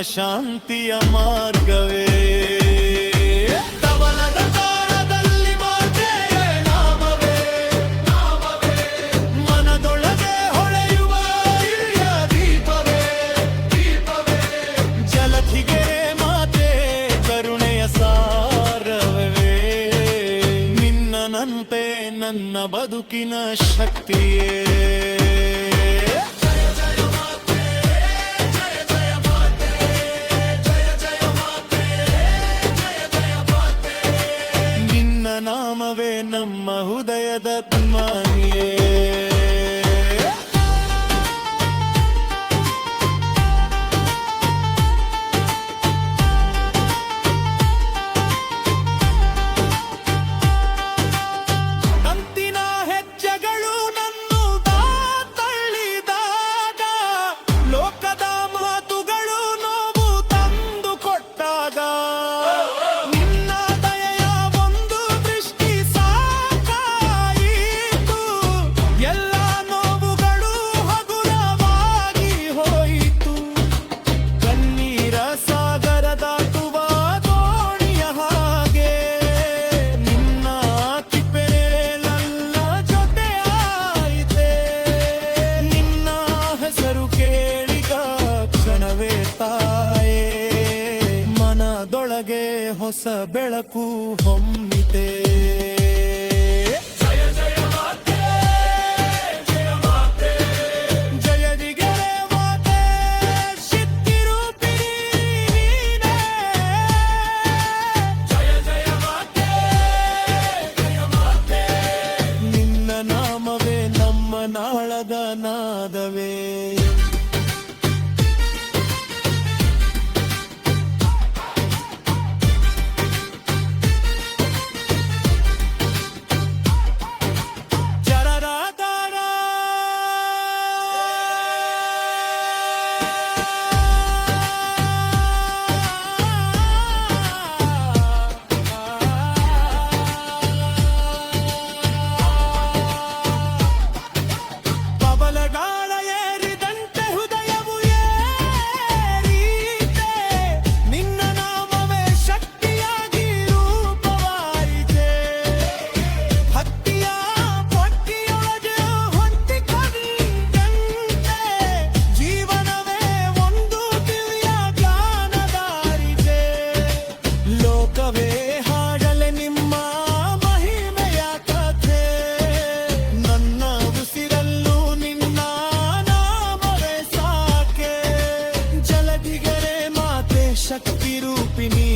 ಶಾಂತಿಯ ಮಾರ್ಗವೇ. ತವಲದ ತಾಳದಲ್ಲಿ ಮಾತೆಯ ನಾಮವೇ, ಮನದೊಳಗೆ ಹೊಳೆಯುವ ಹಿರಿಯ ದೀಪವೇ, ಜಲಧಿಗೆ ಮಾತೆ ಕರುಣೆಯ ಸಾರವೇ. ನಿನ್ನನಂತೆ ನನ್ನ ಬದುಕಿನ ಶಕ್ತಿಯೇ. ನಾಮವೇ ನಮ್ಮ ಹೃದಯದ ಧ್ವನಿಯೇ. ಅಂತಿನ ಹೆಜ್ಜೆಗಳು ನನ್ನೂದ ತಳ್ಳಿದಾಗ, ಲೋಕದ ಮಾತುಗಳು ನೋವು ತಂದು ಕೊಟ್ಟಾಗ, ಮನದೊಳಗೆ ಹೊಸ ಬೆಳಕು ಹೊಮ್ಮಿತೆ. ಜಯ ಜಯ ಮಾತೆ, ಜಯ ಮಾತೆ, ಜಯದಿಗೆ ಮಾತೆ, ಶಕ್ತಿರೂಪಿಣಿ ನೀನೇ. ಜಯ ಜಯ ಮಾತೆ, ಜಯ ಮಾತೆ, ನಿನ್ನ ನಾಮವೇ ನಮ್ಮ ನಾಳದ ನಾದವೇ. ಶಕ್ತಿ ರೂಪಿಣಿ